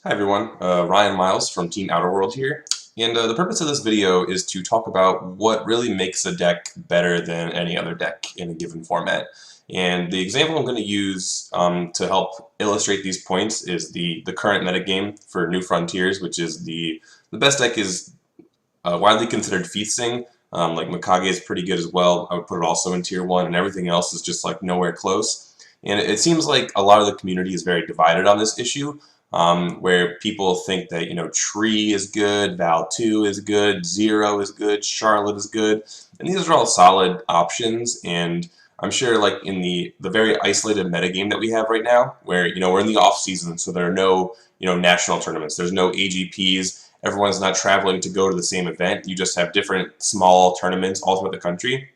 Hi everyone, Ryan Miles from Team Outer World here, and the purpose of this video is to talk about what really makes a deck better than any other deck in a given format. And the example I'm going to use to help illustrate these points is the current metagame for New Frontiers, which is the best deck is widely considered Fiethsing. Like Mikage is pretty good as well. I would put it also in Tier 1, and everything else is just like nowhere close. And it seems like a lot of the community is very divided on this issue. Where people think that, Tree is good, Val 2 is good, Zero is good, Charlotte is good, and these are all solid options. And I'm sure, like in the very isolated metagame that we have right now, where we're in the off season, so there are no national tournaments, there's no AGPs, everyone's not traveling to go to the same event. You just have different small tournaments all throughout the country,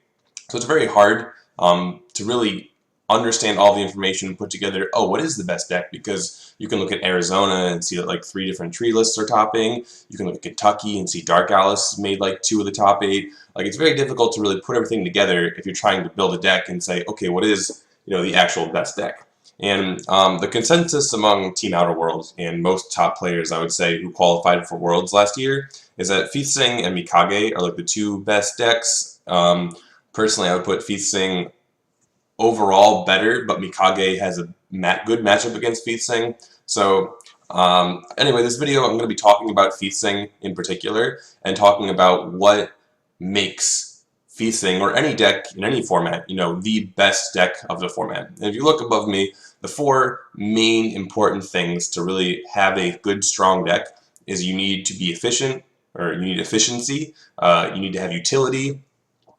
so it's very hard to really understand all the information and put together, oh, what is the best deck? Because you can look at Arizona and see that like 3 different tree lists are topping. You can look at Kentucky and see Dark Alice made like 2 of the top 8. Like, it's very difficult to really put everything together if you're trying to build a deck and say, okay, what is the actual best deck? And the consensus among Team Outer World and most top players, I would say, who qualified for Worlds last year, is that Fiethsing and Mikage are like the 2 best decks. Personally, I would put Fiethsing overall better, but Mikage has a good matchup against Fiethsing. So anyway, this video I'm going to be talking about Fiethsing in particular, and talking about what makes Fiethsing, or any deck in any format, the best deck of the format. And if you look above me, the 4 main important things to really have a good, strong deck is you need to be efficient, or you need efficiency, you need to have utility,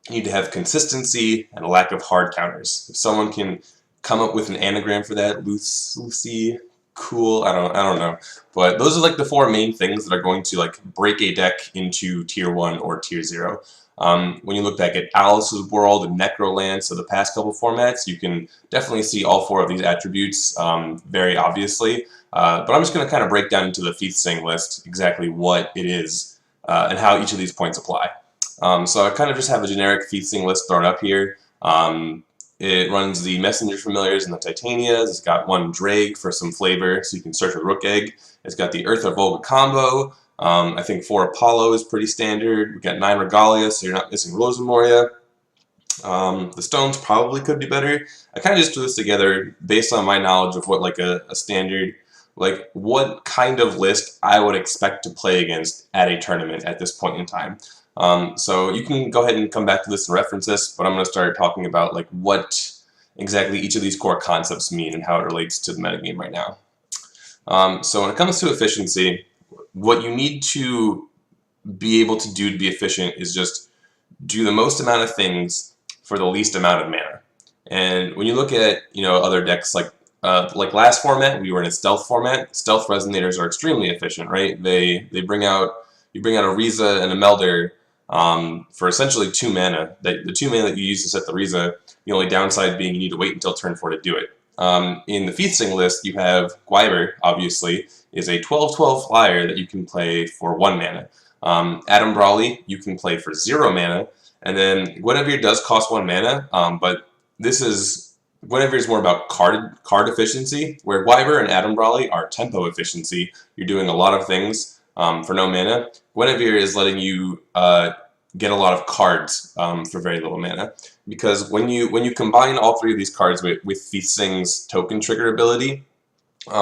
you need to have consistency, and a lack of hard counters. If someone can come up with an anagram for that, Lucy, cool, I don't know. But those are like the 4 main things that are going to like break a deck into Tier 1 or Tier 0. When you look back at Alice's World and Necroland, so the past couple formats, you can definitely see all 4 of these attributes very obviously. But I'm just going to kind of break down into the Fiethsing list exactly what it is and how each of these points apply. So I kind of just have a generic Fiethsing list thrown up here. It runs the Messenger Familiars and the Titanias. It's got 1 Drake for some flavor, so you can search with Rook Egg. It's got the Earth or Volga combo. I think 4 Apollo is pretty standard. We've got 9 Regalia, so you're not missing Rosamoria. The stones probably could be better. I kind of just threw this together based on my knowledge of what like a standard, like what kind of list I would expect to play against at a tournament at this point in time. So you can go ahead and come back to this and reference this, but I'm going to start talking about like what exactly each of these core concepts mean and how it relates to the metagame right now. So when it comes to efficiency, what you need to be able to do to be efficient is just do the most amount of things for the least amount of mana. And when you look at other decks like last format, we were in a stealth format. Stealth resonators are extremely efficient, right? You bring out a Riza and a Melder for essentially 2 mana. The 2 mana that you use to set the Riza, the only downside being you need to wait until turn 4 to do it. In the Fiethsing list, you have Gwiber, obviously, is a 12/12 flyer that you can play for 1 mana. Adam Brawley, you can play for 0 mana, and then Gwiber does cost 1 mana, but Gwiber is more about card efficiency, where Gwiber and Adam Brawley are tempo efficiency. You're doing a lot of things for no mana. Gwiber is letting you get a lot of cards for very little mana, because when you combine all 3 of these cards with Fiethsing's token trigger ability,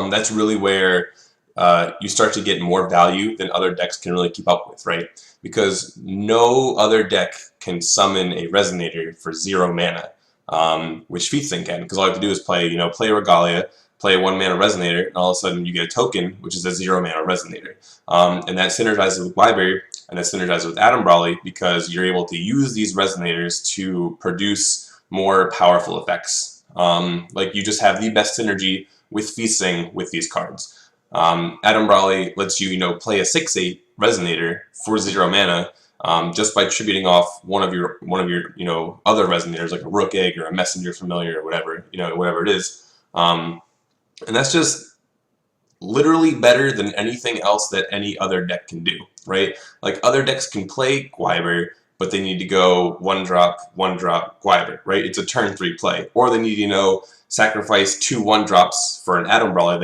that's really where you start to get more value than other decks can really keep up with, right? Because no other deck can summon a Resonator for 0 mana, which Fiethsing can, because all you have to do is play Regalia, play a 1 mana Resonator, and all of a sudden you get a token, which is a 0 mana Resonator. And that synergizes with Gwiber, and that synergizes with Adam Brawley, because you're able to use these Resonators to produce more powerful effects. Like, you just have the best synergy with Fiethsing with these cards. Adam Brawley lets you, play a 6/8 Resonator for 0 mana, just by tributing off one of your other Resonators, like a Rook Egg or a Messenger Familiar or whatever, whatever it is. And that's just literally better than anything else that any other deck can do, right? Like, other decks can play Gwiber, but they need to go 1-drop, 1-drop Gwiber, right? It's a turn 3 play. Or they need, sacrifice 2 1-drops for an Adam Brawler.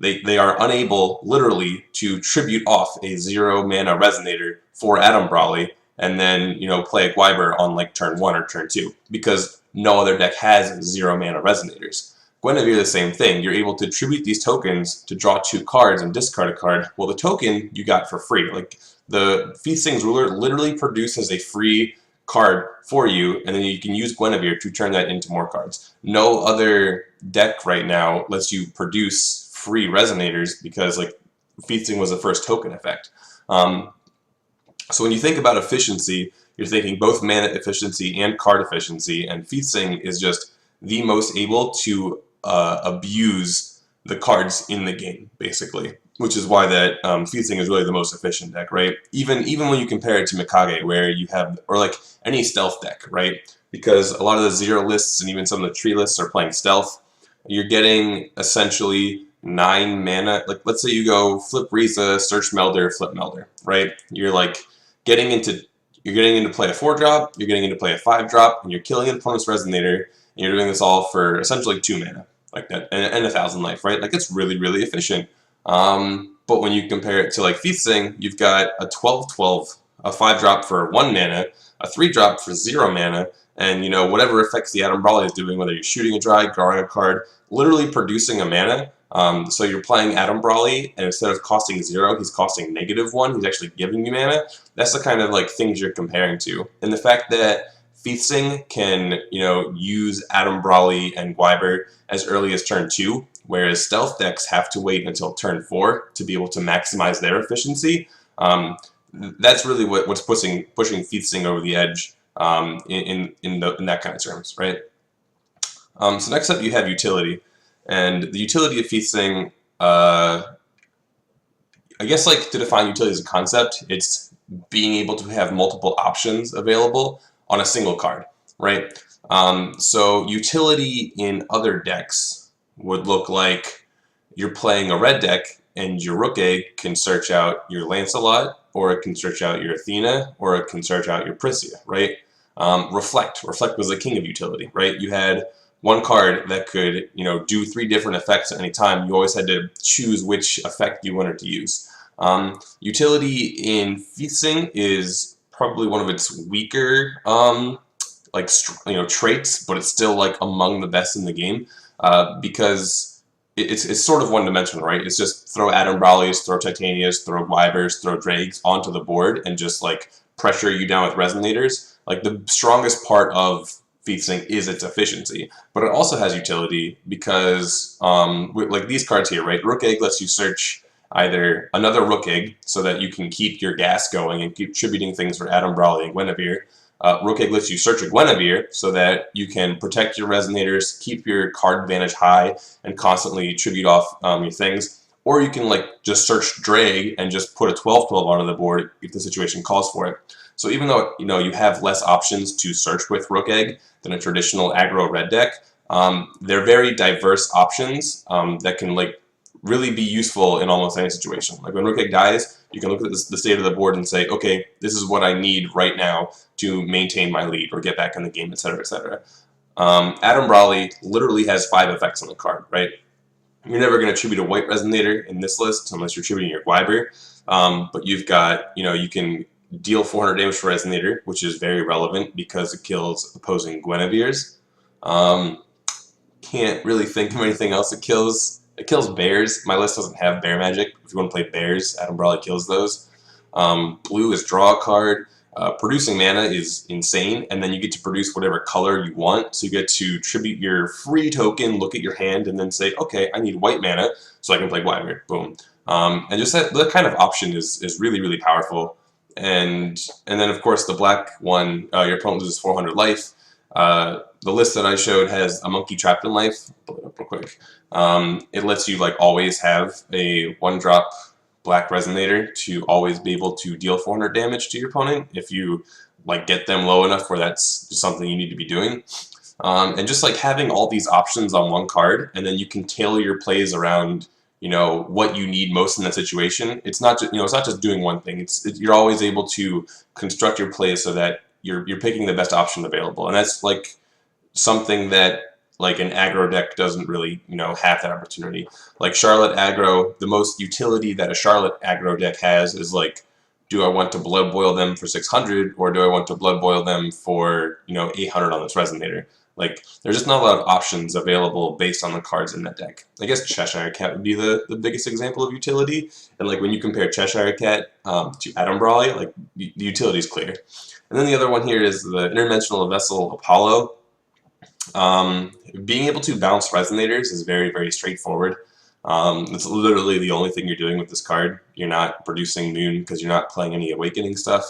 they are unable, literally, to tribute off a 0-mana Resonator for Atom Brawly, and then, you know, play a Gwiber on like turn 1 or turn 2, because no other deck has 0-mana Resonators. Guinevere, the same thing. You're able to tribute these tokens to draw 2 cards and discard a card. Well, the token you got for free. Like, the Fiethsing's Ruler literally produces a free card for you, and then you can use Guinevere to turn that into more cards. No other deck right now lets you produce free Resonators, because like Fiethsing was the first token effect. So when you think about efficiency, you're thinking both mana efficiency and card efficiency, and Fiethsing is just the most able to abuse the cards in the game, basically. Which is why that Fiethsing is really the most efficient deck, right? Even when you compare it to Mikage, where you have, or like any stealth deck, right? Because a lot of the 0 lists and even some of the tree lists are playing stealth. You're getting essentially 9 mana. Like, let's say you go flip Riza, search Melder, flip Melder, right? You're like getting into play a 4-drop, you're getting into play a 5-drop, and you're killing an opponent's Resonator, and you're doing this all for essentially 2 mana, like that, and 1,000 life, right? Like, it's really, really efficient. But when you compare it to like Fiethsing, you've got a 12/12, a 5-drop for 1 mana, a 3-drop for 0 mana, and you know, whatever effects the Atom Brawly is doing, whether you're shooting a dry, drawing a card, literally producing a mana. So you're playing Atom Brawly, and instead of costing 0, he's costing -1. He's actually giving you mana. That's the kind of like things you're comparing to. And the fact that Fiethsing can, you know, use Atom Brawly and Gwiber as early as turn 2, whereas stealth decks have to wait until turn 4 to be able to maximize their efficiency. That's really what's pushing Fiethsing over the edge in that kind of terms, right? So next up you have utility. And the utility of Fiethsing, I guess, like, to define utility as a concept, it's being able to have multiple options available on a single card, right? So utility in other decks would look like you're playing a red deck and your Rook Egg can search out your Lancelot, or it can search out your Athena, or it can search out your Priscilla, right? Reflect was the king of utility, right? You had one card that could, you know, do 3 different effects at any time. You always had to choose which effect you wanted to use. Utility in Fiethsing is probably one of its weaker, like, you know, traits, but it's still like among the best in the game, because it's sort of one-dimensional, right? It's just throw Atom Brawlys, throw Titanias, throw Gwibers, throw Drags onto the board, and just like pressure you down with Resonators. Like, the strongest part of Fiethsing is its efficiency, but it also has utility because, like these cards here, right? Rook Egg lets you search either another Rook Egg so that you can keep your gas going and keep tributing things for Atom Brawly and Guinevere. Rook Egg lets you search a Guinevere so that you can protect your Resonators, keep your card advantage high, and constantly tribute off your things. Or you can like just search Drag and just put a 12/12 onto the board if the situation calls for it. So even though, you know, you have less options to search with Rook Egg than a traditional aggro red deck, they're very diverse options that can like really be useful in almost any situation. Like when Rook Egg dies, you can look at the state of the board and say, okay, this is what I need right now to maintain my lead or get back in the game, etc., etc. Atom Brawly literally has 5 effects on the card, right? You're never going to tribute a white Resonator in this list unless you're tributing your Gwiber, but you've got, you know, you can deal 400 damage for Resonator, which is very relevant because it kills opposing Guineveres. Can't really think of anything else it kills. It kills bears. My list doesn't have bear magic. If you want to play bears, Atom Brawly kills those. Blue is draw a card. Producing mana is insane, and then you get to produce whatever color you want. So you get to tribute your free token, look at your hand, and then say, okay, I need white mana, so I can play Gwiber. Boom. And just that kind of option is really, really powerful. And then, of course, the black one, your opponent loses 400 life. The list that I showed has a monkey trapped in life. Pull it up real quick. It lets you like always have a 1-drop black Resonator to always be able to deal 400 damage to your opponent if you like get them low enough where that's just something you need to be doing. And just like having all these options on one card, and then you can tailor your plays around, you know, what you need most in that situation. It's not just, you know, it's not just doing one thing. You're always able to construct your plays so that you're picking the best option available, and that's like something that like an aggro deck doesn't really, have that opportunity. Like Charlotte aggro, the most utility that a Charlotte aggro deck has is like, do I want to blood boil them for 600, or do I want to blood boil them for 800 on this resonator? Like, there's just not a lot of options available based on the cards in that deck. I guess Cheshire Cat would be the biggest example of utility, and like when you compare Cheshire Cat to Atom Brawly, like the utility is clear. And then the other one here is the Interdimensional Vessel Apollo. Being able to bounce resonators is very, very straightforward. It's literally the only thing you're doing with this card. You're not producing Moon because you're not playing any Awakening stuff.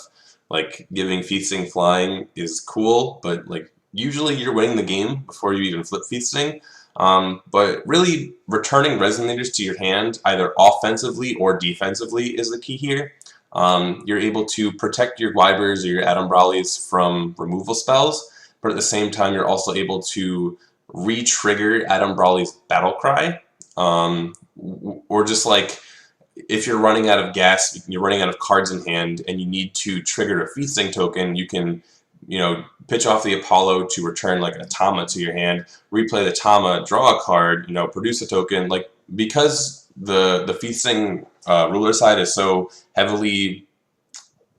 Like, giving Fiethsing flying is cool, but like usually you're winning the game before you even flip Fiethsing. But really, returning resonators to your hand, either offensively or defensively, is the key here. You're able to protect your Gwibers or your Atom Brawlies from removal spells, but at the same time, you're also able to re-trigger Atom Brawly's Battle Cry, or just like if you're running out of gas, you're running out of cards in hand, and you need to trigger a Fiethsing token, you can pitch off the Apollo to return like a Tama to your hand, replay the Tama, draw a card, produce a token. Like, because the Fiethsing ruler side is so heavily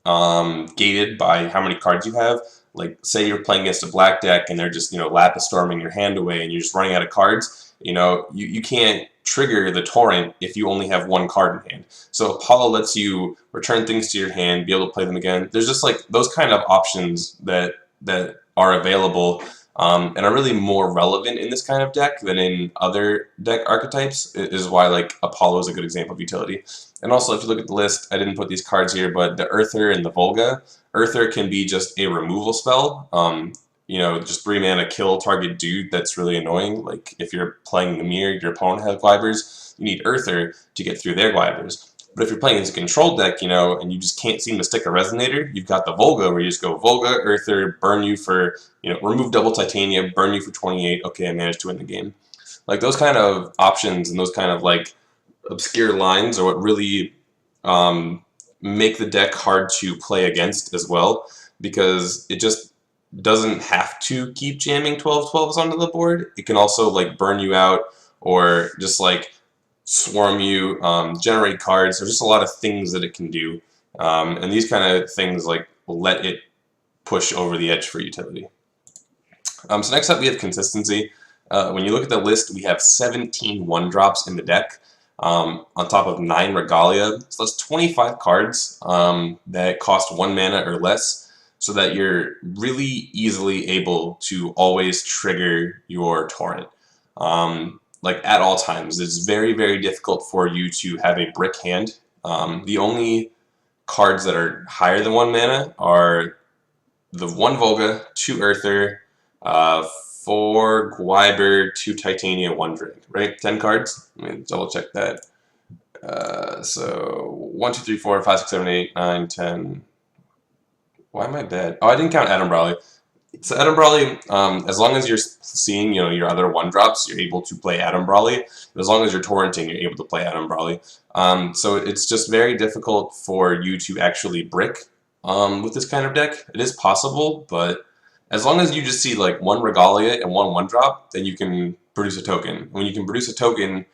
gated by how many cards you have. Like, say you're playing against a black deck and they're just Lapis Storming your hand away and you're just running out of cards. You can't trigger the Torrent if you only have one card in hand. So Apollo lets you return things to your hand, be able to play them again. There's just like those kind of options that are available and are really more relevant in this kind of deck than in other deck archetypes, is why like Apollo is a good example of utility. And also, if you look at the list, I didn't put these cards here, but the Earther and the Volga. Earther can be just a removal spell. Just 3 mana, kill target dude that's really annoying. Like, if you're playing the mirror, your opponent has Gwibers, you need Earther to get through their Gwibers. But if you're playing as a control deck, and you just can't seem to stick a resonator, you've got the Volga, where you just go Volga, Earther, burn you for, remove double Titania, burn you for 28, okay, I managed to win the game. Like, those kind of options and those kind of, like, obscure lines are what really make the deck hard to play against as well, because it just doesn't have to keep jamming 12/12s onto the board. It can also like burn you out, or just like swarm you, generate cards. There's just a lot of things that it can do, and these kind of things like let it push over the edge for utility. So next up we have consistency. When you look at the list, we have 17 1-drops in the deck, on top of 9 Regalia. So that's 25 cards that cost 1 mana or less, so that you're really easily able to always trigger your Torrent. Like, at all times. It's very, very difficult for you to have a brick hand. The only cards that are higher than 1 mana are the 1 Volga, 2 Earther, 4 Gwiber, 2 Titania, 1 Drake, right? 10 cards? Let me double check that. So 1, 2, 3, 4, 5, 6, 7, 8, 9, 10. Why am I bad? Oh, I didn't count Atom Brawly. So Atom Brawly, as long as you're seeing, your other 1-drops, you're able to play Atom Brawly. As long as you're torrenting, you're able to play Atom Brawly. So it's just very difficult for you to actually brick with this kind of deck. It is possible, but as long as you just see like 1 Regalia and 1 1-drop, then you can produce a token. When you can produce a token,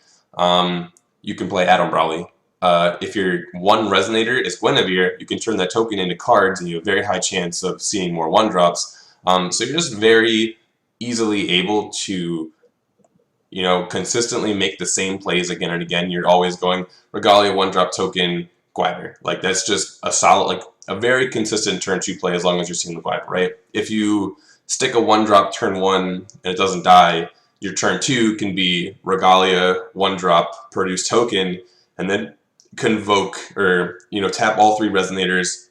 you can play Atom Brawly. If your 1 Resonator is Gwiber, you can turn that token into cards, and you have a very high chance of seeing more 1-drops. So you're just very easily able to, consistently make the same plays again and again. You're always going Regalia, 1-drop token, Gwiber. Like, that's just a solid, like a very consistent turn 2 play as long as you're seeing the Gwiber, right? If you stick a 1-drop turn 1 and it doesn't die, your turn 2 can be Regalia, 1-drop, produce token, and then convoke or tap all 3 resonators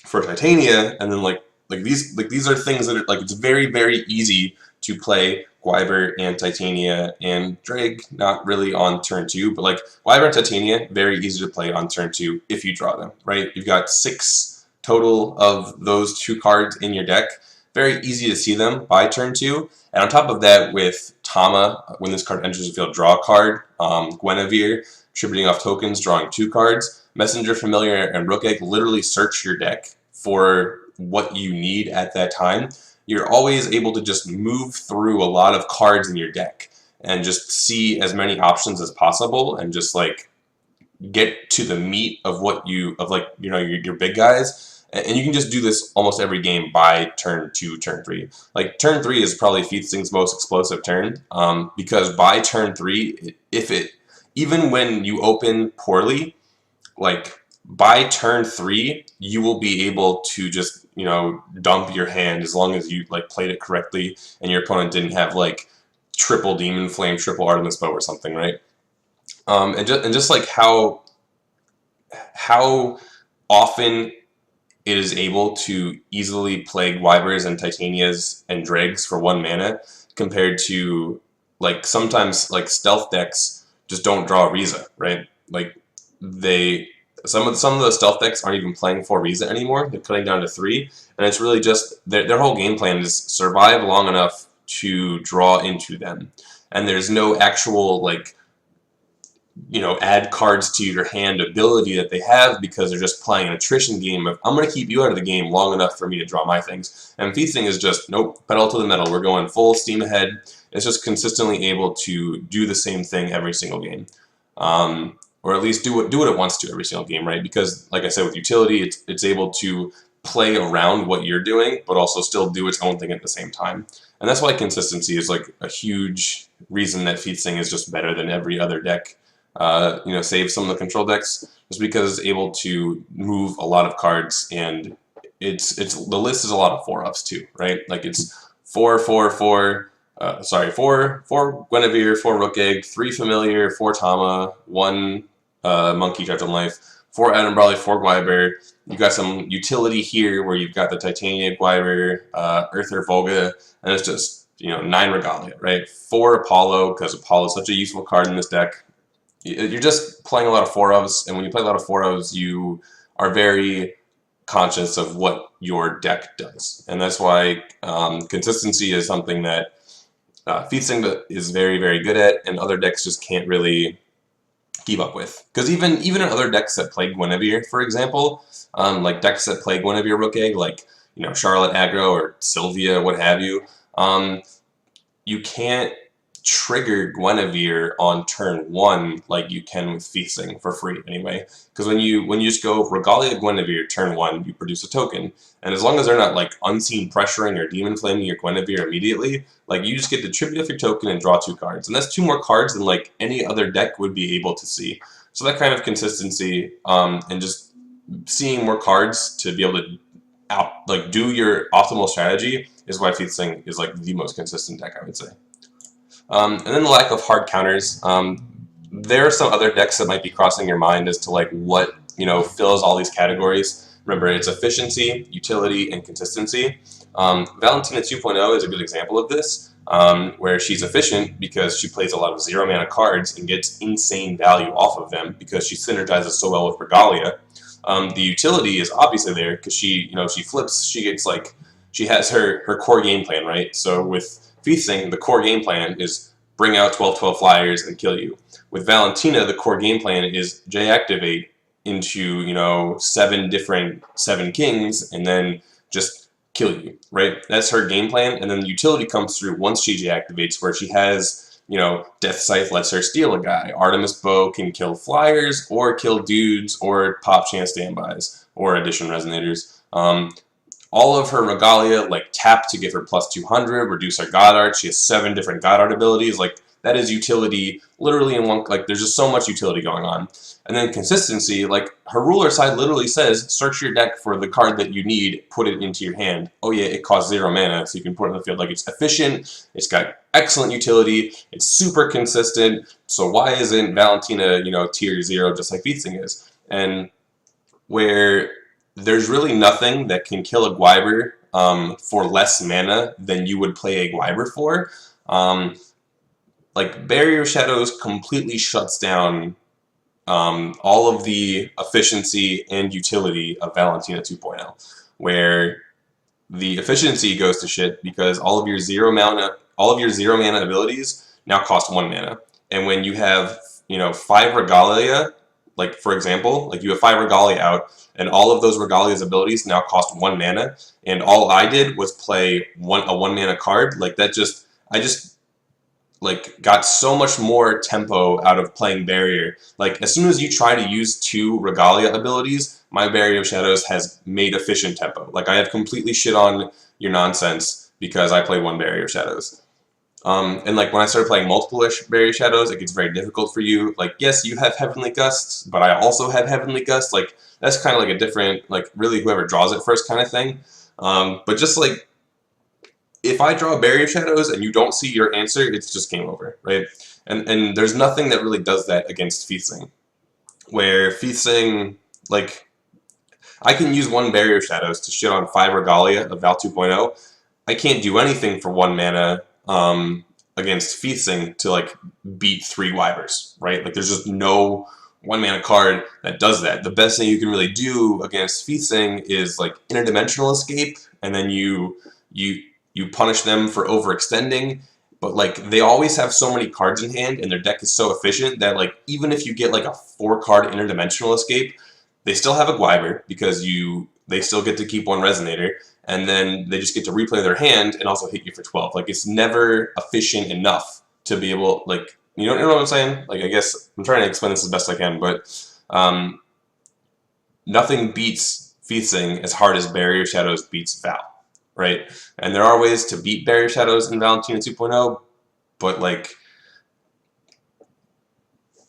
for Titania, and then like these are things that are like, it's very, very easy to play Gwiber and Titania and Drake, not really on turn 2, but like Gwiber and Titania, very easy to play on turn 2 if you draw them, right? You've got 6 total of those 2 cards in your deck. Very easy to see them by turn 2. And on top of that, with Tama, when this card enters the field, draw a card. Guinevere, tributing off tokens, drawing 2 cards. Messenger, Familiar, and Rook Egg literally search your deck for what you need at that time. you're always able to just move through a lot of cards in your deck and just see as many options as possible and just like get to the meat of what your big guys. And you can just do this almost every game by turn 2, turn 3. Like turn 3 is probably Fiethsing's most explosive turn, because by turn 3, even when you open poorly, like by turn 3, you will be able to just dump your hand as long as you like played it correctly and your opponent didn't have like triple Demon Flame, triple Artemis Bow or something, right? And just like how often it is able to easily play Gwibers and Titanias and Dregs for 1 mana, compared to like sometimes like stealth decks just don't draw Riza, right? Like some of the stealth decks aren't even playing 4 Riza anymore. They're cutting down to 3, and it's really just their whole game plan is survive long enough to draw into them, and there's no actual like add cards to your hand ability that they have, because they're just playing an attrition game of I'm going to keep you out of the game long enough for me to draw my things. And Fiethsing is just nope, pedal to the metal. We're going full steam ahead. It's just consistently able to do the same thing every single game, or at least do what it wants to every single game, right? Because like I said, with utility, it's able to play around what you're doing, but also still do its own thing at the same time. And that's why consistency is like a huge reason that Fiethsing is just better than every other deck. Save some of the control decks, just because it's able to move a lot of cards, and the list is a lot of 4-ups too, right? Like it's 4 Guinevere, 4 Rook Egg, 3 Familiar, 4 Tama, 1 Monkey Judge on Life, 4 Adam Brawley, 4 Gwiber. You got some utility here where you've got the Titania Gwiber, Earther Volga, and it's just 9 Regalia, right? 4 Apollo, because Apollo is such a useful card in this deck. You're just playing a lot of 4-ofs, and when you play a lot of 4-ofs, you are very conscious of what your deck does. And that's why consistency is something that Fiethsing is very, very good at, and other decks just can't really keep up with. Because even in other decks that play Guinevere, for example, like decks that play Guinevere Rook Egg, like Charlotte Aggro or Sylvia, what have you, you can't trigger Guinevere on turn 1 like you can with Fiethsing for free anyway. Because when you just go Regalia Guinevere turn 1, you produce a token, and as long as they're not like unseen pressuring or demon flaming your Guinevere immediately, like you just get to tribute off your token and draw 2 cards, and that's 2 more cards than like any other deck would be able to see. So that kind of consistency and just seeing more cards to be able to do your optimal strategy is why Fiethsing is like the most consistent deck, I would say. And then the lack of hard counters. There are some other decks that might be crossing your mind as to like what fills all these categories. Remember, it's efficiency, utility, and consistency. Valentina 2.0 is a good example of this, where she's efficient because she plays a lot of 0 mana cards and gets insane value off of them because she synergizes so well with Regalia. The utility is obviously there because she flips. She has her core game plan, right? So with Fiethsing, the core game plan is bring out 12/12 flyers and kill you. With Valentina, the core game plan is J-activate into 7 different 7 kings and then just kill you, right? That's her game plan, and then the utility comes through once she J-activates, where she has Death Scythe lets her steal a guy. Artemis Bow can kill flyers or kill dudes or pop chance standbys or addition resonators. All of her Regalia tap to give her plus 200, reduce her God Art. She has 7 different God Art abilities. That is utility literally in one. There's just so much utility going on. And then consistency, her ruler side literally says, search your deck for the card that you need, put it into your hand. Oh yeah, it costs 0 mana, so you can put it on the field. It's efficient, it's got excellent utility, it's super consistent. So why isn't Valentina, tier 0 just like Fiethsing is? And where there's really nothing that can kill a Gwiber for less mana than you would play a Gwiber for. Barrier Shadows completely shuts down all of the efficiency and utility of Valentina 2.0, where the efficiency goes to shit because all of your 0 mana abilities now cost 1 mana, and when you have 5 Regalia, like for example, like you have 5 Regalia out, and all of those Regalia's abilities now cost 1 mana, and all I did was play a 1 mana card. Like that just, I just like got so much more tempo out of playing Barrier. Like as soon as you try to use 2 Regalia abilities, my Barrier of Shadows has made efficient tempo. Like I have completely shit on your nonsense because I play 1 Barrier of Shadows. And like when I started playing multiple Barrier Shadows, it gets very difficult for you. Like yes, you have Heavenly Gusts, but I also have Heavenly Gust. Like that's kind of like a different, like really whoever draws it first kind of thing. But just like if I draw Barrier Shadows and you don't see your answer, it's just game over, right? And there's nothing that really does that against Fiethsing. Where Fiethsing, like, I can use 1 Barrier Shadows to shit on 5 Regalia of Val 2.0. I can't do anything for 1 mana against Fiethsing to, like, beat 3 Gwibers, right? Like, there's just no 1 mana card that does that. The best thing you can really do against Fiethsing is, like, Interdimensional Escape, and then you punish them for overextending, but like they always have so many cards in hand and their deck is so efficient that like even if you get like a 4-card Interdimensional Escape, they still have a Gwiber because they still get to keep 1 Resonator, and then they just get to replay their hand and also hit you for 12. Like it's never efficient enough to be able, like, you know what I'm saying? Like I guess I'm trying to explain this as best I can, but nothing beats Fiethsing as hard as Barrier Shadows beats Val. Right? And there are ways to beat Barrier Shadows in Valentina 2.0, but like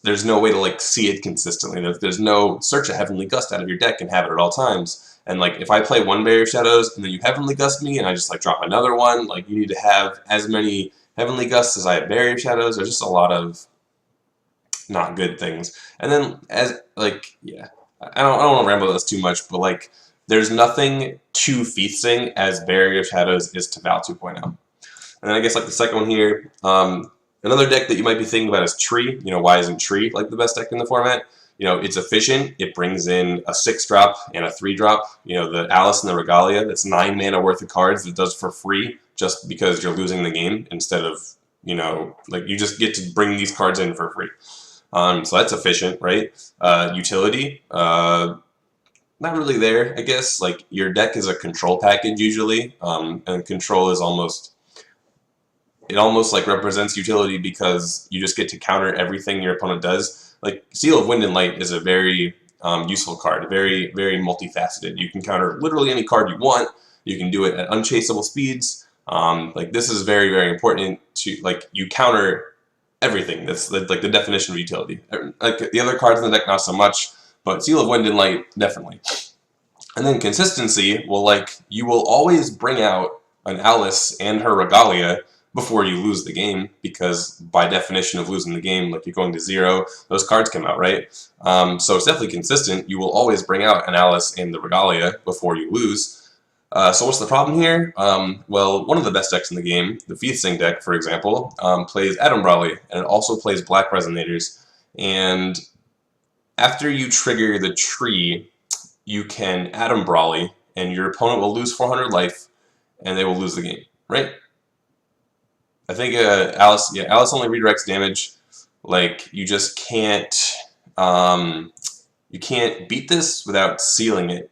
there's no way to like see it consistently. There's no search a Heavenly Gust out of your deck and have it at all times. And like if I play 1 Barrier Shadows and then you Heavenly Gust me and I just like drop another one, like you need to have as many Heavenly Gusts as I have Barrier Shadows. There's just a lot of not good things. And then as like, yeah, I don't want to ramble about this too much, but like there's nothing to Fiethsing as Barrier of Shadows is to Val 2.0. And then I guess like the second one here, another deck that you might be thinking about is Tree. You know, why isn't Tree like the best deck in the format? You know, it's efficient. It brings in a 6-drop and a 3-drop. You know, the Alice and the Regalia. That's 9 mana worth of cards that does for free just because you're losing the game instead of, you know, like you just get to bring these cards in for free. So that's efficient, right? Utility. Not really there, I guess. Like, your deck is a control package, usually, and control is almost like represents utility because you just get to counter everything your opponent does. Like, Seal of Wind and Light is a very useful card, very, very multifaceted. You can counter literally any card you want. You can do it at unchaseable speeds. Like, this is very, very important to, like, you counter everything. That's, like, the definition of utility. Like, the other cards in the deck, not so much. But Seal of Wind and Light, definitely. And then consistency, well, like, you will always bring out an Alice and her Regalia before you lose the game, because by definition of losing the game, like, you're going to 0, those cards come out, right? So it's definitely consistent. You will always bring out an Alice and the Regalia before you lose. So what's the problem here? Well, one of the best decks in the game, the Fiethsing deck, for example, plays Adam Brawley, and it also plays Black Resonators, and after you trigger the Tree, you can Adam Brawley, and your opponent will lose 400 life, and they will lose the game, right? I think Alice only redirects damage. Like, you just can't, you can't beat this without sealing it.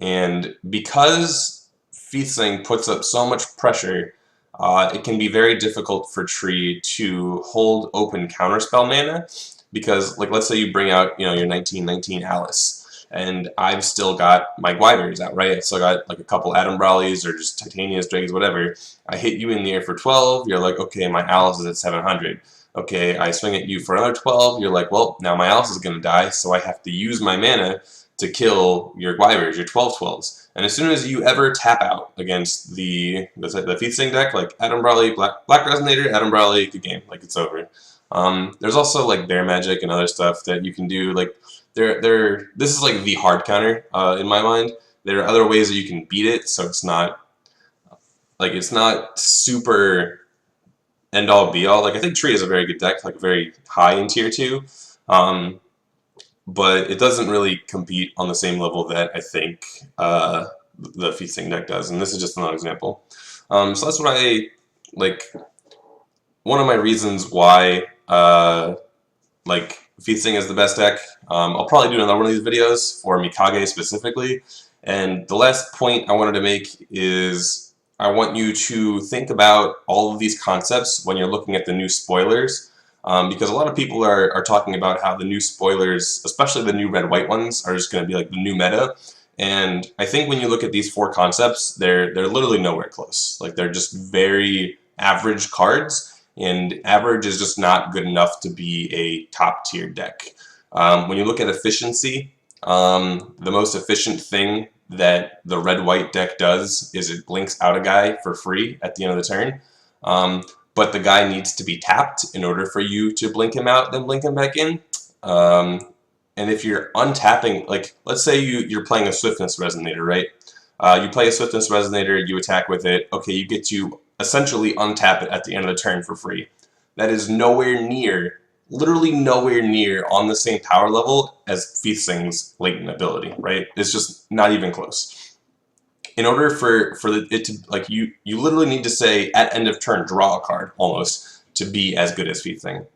And because Fiethsing puts up so much pressure, it can be very difficult for Tree to hold open counterspell mana. Because, like, let's say you bring out, you know, your 1919 Alice, and I've still got my Gwibers out, right? I've still got, like, a couple Adam Brawleys or just Titania's, Dragons, whatever. I hit you in the air for 12, you're like, okay, my Alice is at 700. Okay, I swing at you for another 12, you're like, well, now my Alice is going to die, so I have to use my mana to kill your Gwibers, your 12/12s. And as soon as you ever tap out against the Fiethsing deck, like Adam Brawley, Black Resonator, Adam Brawley, good game, like, it's over. There's also like bear magic and other stuff that you can do. Like this is like the hard counter in my mind. There are other ways that you can beat it, so it's not super end all be all. Like, I think Tree is a very good deck, like very high in tier 2, but it doesn't really compete on the same level that I think the Fiethsing deck does. And this is just another example. So that's what I like. One of my reasons why like Fiethsing is the best deck. I'll probably do another one of these videos for Mikage specifically. And the last point I wanted to make is I want you to think about all of these concepts when you're looking at the new spoilers, because a lot of people are talking about how the new spoilers, especially the new red-white ones, are just going to be like the new meta. And I think when you look at these four concepts, they're literally nowhere close. Like, they're just very average cards, and average is just not good enough to be a top-tier deck. When you look at efficiency, the most efficient thing that the red-white deck does is it blinks out a guy for free at the end of the turn. But the guy needs to be tapped in order for you to blink him out, then blink him back in. And if you're untapping, like, let's say you're playing a Swiftness Resonator, right? You play a Swiftness Resonator, you attack with it, okay, you get to essentially untap it at the end of the turn for free. That is nowhere near, literally nowhere near on the same power level as Fiethsing's latent ability, right? It's just not even close. In order for it to, like, you literally need to say at end of turn draw a card almost to be as good as Fiethsing.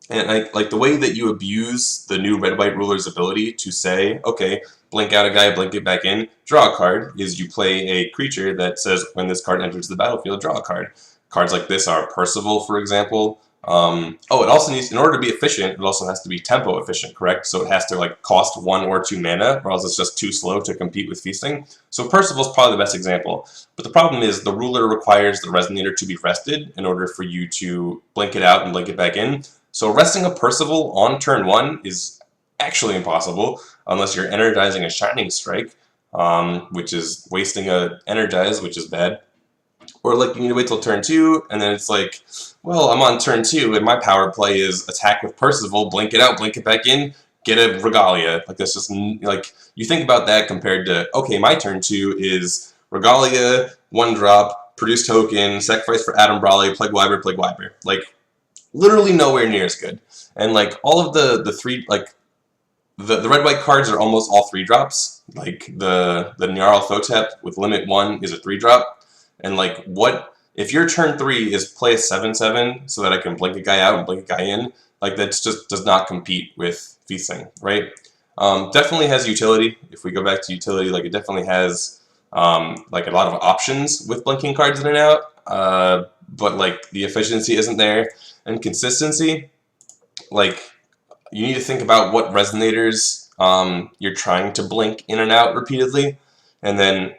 And like the way that you abuse the new red-white ruler's ability to say, okay, blink out a guy, blink it back in, draw a card, is you play a creature that says when this card enters the battlefield, draw a card. Cards like this are Percival, for example. Oh, it also needs, in order to be efficient, it also has to be tempo efficient, correct? So it has to like cost 1 or 2 mana, or else it's just too slow to compete with Fiethsing. So Percival's probably the best example. But the problem is the ruler requires the Resonator to be rested in order for you to blink it out and blink it back in. So resting a Percival on turn 1 is actually impossible unless you're energizing a Shining Strike, which is wasting a Energize, which is bad. Or like you need to wait till turn 2, and then it's like, well, I'm on turn 2, and my power play is attack with Percival, blink it out, blink it back in, get a Regalia. Like, that's just, like, you think about that compared to, okay, my turn 2 is Regalia, 1-drop, produce token, sacrifice for Adam Brawley, play Gwiber. Like, literally nowhere near as good. And like all of the three, like the red-white cards are almost all 3-drops. Like the Nyarl Thotep with limit 1 is a 3-drop. And like, what if your turn 3 is play a 7/7 so that I can blink a guy out and blink a guy in? Like, that just does not compete with Fiethsing, right? Definitely has utility. If we go back to utility, like, it definitely has like a lot of options with blinking cards in and out. But like the efficiency isn't there, and consistency. Like, you need to think about what resonators you're trying to blink in and out repeatedly, and then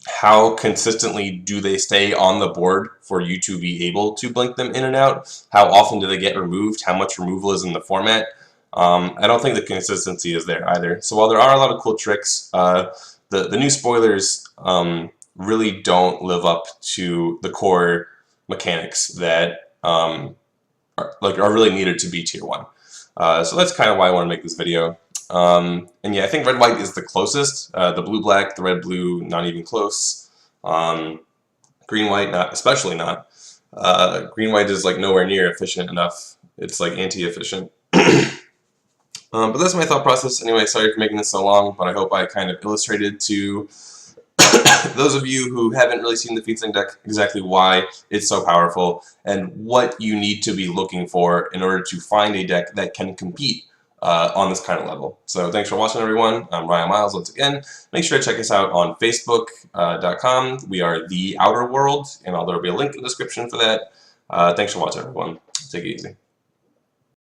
how consistently do they stay on the board for you to be able to blink them in and out? How often do they get removed? How much removal is in the format? I don't think the consistency is there either. So while there are a lot of cool tricks, the new spoilers really don't live up to the core mechanics that are really needed to be tier 1. So that's kind of why I want to make this video. And yeah, I think red-white is the closest. The blue-black, the red-blue, not even close. Green-white, not, especially not. Green-white is like nowhere near efficient enough. It's like anti-efficient. But that's my thought process. Anyway, sorry for making this so long, but I hope I kind of illustrated to those of you who haven't really seen the Fiethsing deck exactly why it's so powerful and what you need to be looking for in order to find a deck that can compete on this kind of level. So thanks for watching, everyone. I'm Ryan Miles once again. Make sure to check us out on Facebook.com. We are The Outer World, and there will be a link in the description for that. Thanks for watching, everyone. Take it easy.